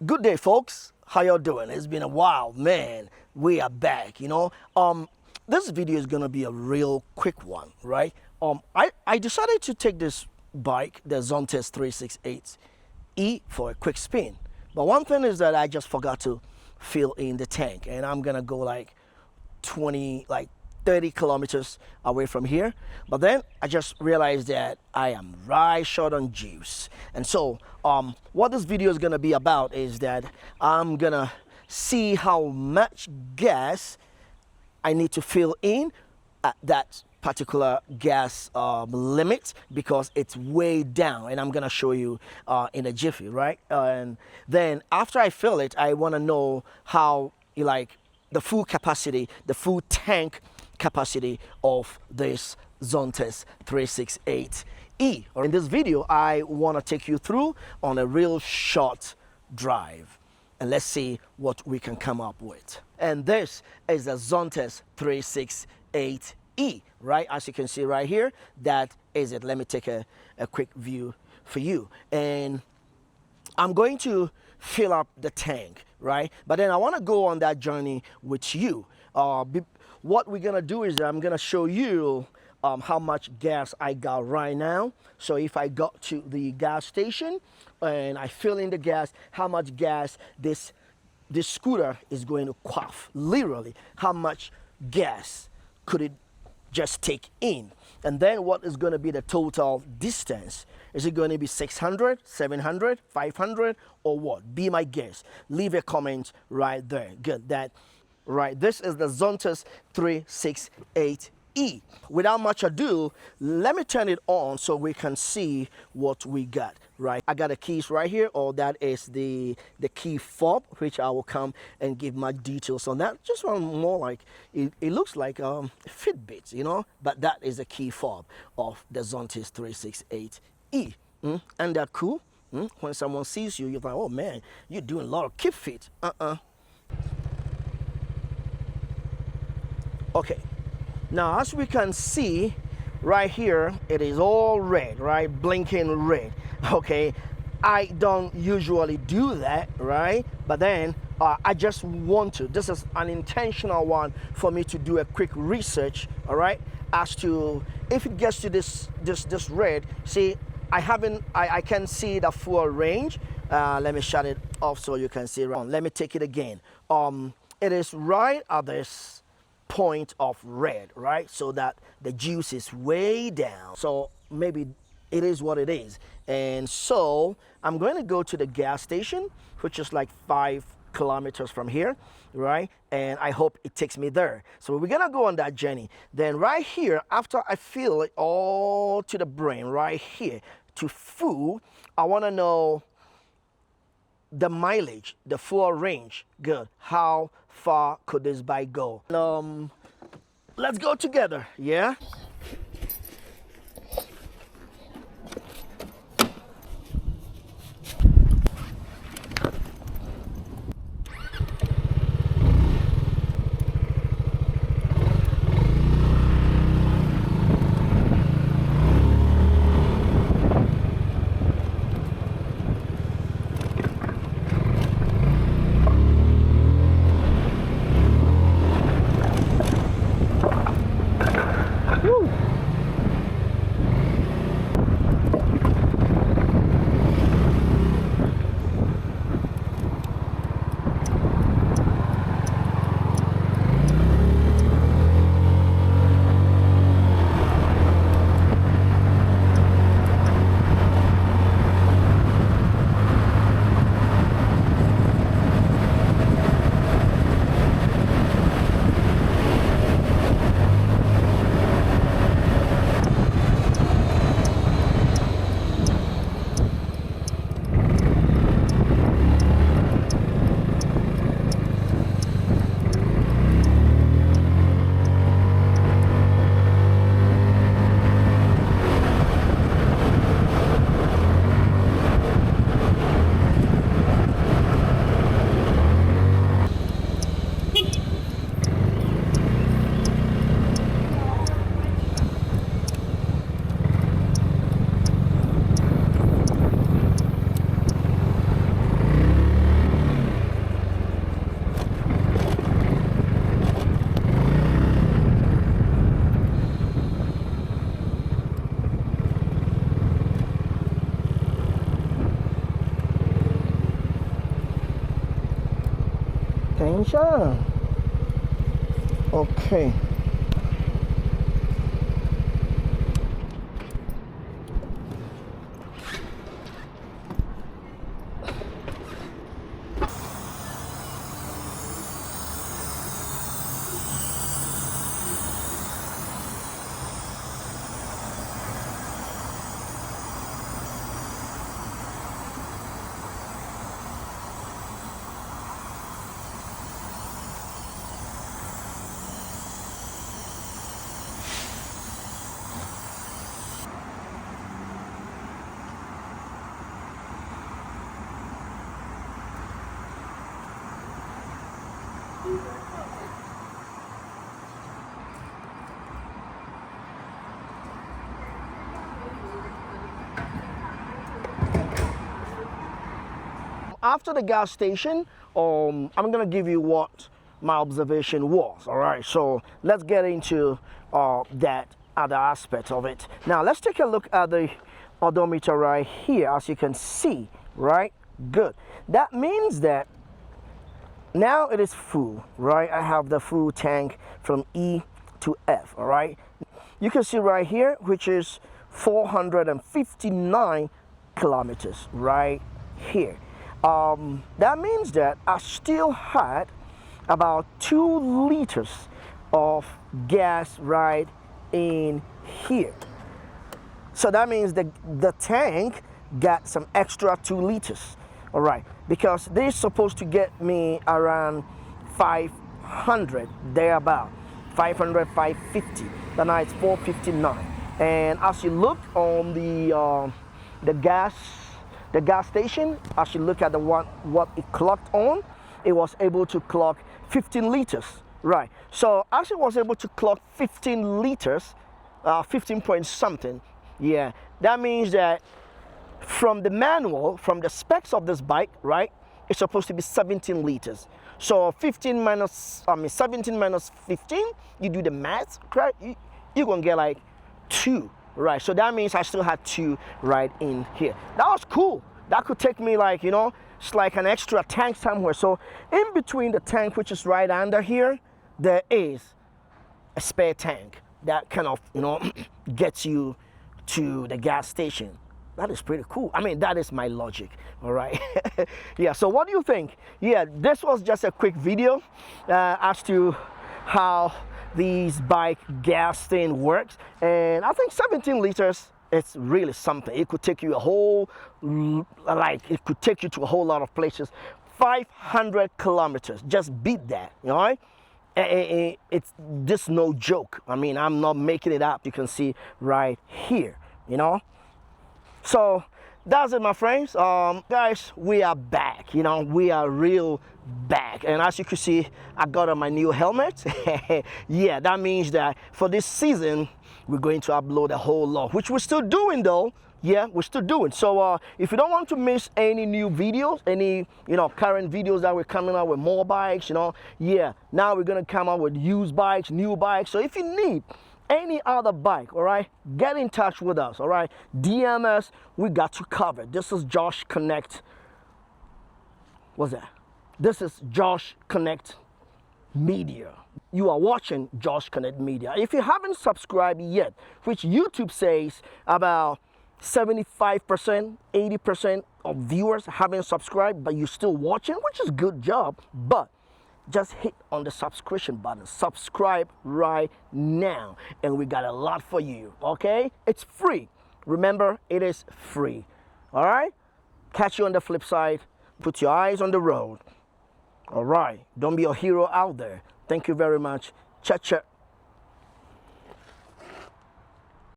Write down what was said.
Good day, folks. How y'all doing? It's been a while, man. We are back. This video is gonna be a real quick one, right? I decided to take this bike, the Zontes 368E, for a quick spin. But one thing is that I just forgot to fill in the tank, and I'm gonna go like 30 kilometers away from here. But then I just realized that I am right short on juice. And so what this video is gonna be about is that I'm gonna see how much gas I need to fill in at that particular gas limit, because it's way down, and I'm gonna show you in a jiffy, right? And then after I fill it, I wanna know how the full capacity, the full tank capacity of this Zontes 368E. In this video, I want to take you through on a real short drive, and let's see what we can come up with. And this is the Zontes 368E, right? As you can see right here, that is it. Let me take a quick view for you. And I'm going to fill up the tank, right? But then I want to go on that journey with you. What we're gonna do is I'm gonna show you how much gas I got right now. So if I got to the gas station and I fill in the gas, how much gas this scooter is going to quaff. Literally, how much gas could it just take in? And then what is going to be the total distance? Is it going to be 600, 700, 500, or what? Be my guest. Leave a comment right there. Good. Right, this is the Zontes 368E. Without much ado, let me turn it on so we can see what we got, right? I got the keys right here, or that is the key fob, which I will come and give my details on that. Just one more like, it looks like Fitbit, but that is the key fob of the Zontes 368E. And that cool? When someone sees you, you're like, oh man, you're doing a lot of keep fit. Okay, now as we can see right here, it is all red, right? Blinking red. Okay, I don't usually do that, right? But then I just want to. This is an intentional one for me to do a quick research, all right, as to if it gets to this red. See, I can see the full range. Let me shut it off so you can see. Let me take it again. It is right at this point of red, right? So that the juice is way down. So maybe it is what it is. And so I'm going to go to the gas station, which is like 5 kilometers from here, right? And I hope it takes me there. So we're gonna go on that journey. Then right here, after I fill it all to the brim, right here to full, I want to know the mileage, the full range. Good. How far could this bike go? Let's go together, yeah? Woo. Attention. Okay. After the gas station, I'm gonna give you what my observation was. All right, so let's get into that other aspect of it. Now let's take a look at the odometer right here. As you can see, right? Good. That means that now it is full, right? I have the full tank from E to F. All right, you can see right here, which is 459 kilometers right here. That means that I still had about 2 liters of gas right in here. So that means the tank got some extra 2 liters. All right, because this is supposed to get me around 500 thereabout, 500, 550. Then now it's 459. And as you look on the gas station, as you look at the what it clocked on, it was able to clock 15 liters. Right. So as it was able to clock 15 liters, 15 point something, yeah, that means that from the manual, from the specs of this bike, right, it's supposed to be 17 liters. So 17 minus 15, you do the math, right? You're gonna get like 2. Right, so that means I still had 2 right in here. That was cool. That could take me like, you know, it's like an extra tank somewhere. So in between the tank, which is right under here, there is a spare tank that kind of, you know, gets you to the gas station. That is pretty cool. I mean, that is my logic, all right? Yeah, so what do you think? Yeah, this was just a quick video as to how these bike gas thing works, and I think 17 liters, it's really something. It could take you a whole, like, it could take you to a whole lot of places. 500 kilometers, just beat that, you know? It's just no joke. I mean, I'm not making it up. You can see right here, you know? So that's it, my friends. Guys, we are back. You know, we are real back. And as you can see, I got on my new helmet. Yeah, that means that for this season, we're going to upload a whole lot, which we're still doing though. Yeah, we're still doing. So if you don't want to miss any new videos, any, you know, current videos that we're coming out with more bikes, you know, yeah, now we're going to come out with used bikes, new bikes. So if you need any other bike, all right, get in touch with us, all right? DM us, we got you covered. This is Josh Connect. What's that? This is Josh Connect Media. You are watching Josh Connect Media. If you haven't subscribed yet, which YouTube says about 75%, 80% of viewers haven't subscribed, but you're still watching, which is good job, but just hit on the subscription button. Subscribe right now. And we got a lot for you, okay? It's free. Remember, it is free. All right? Catch you on the flip side. Put your eyes on the road. All right? Don't be a hero out there. Thank you very much. Cha-cha.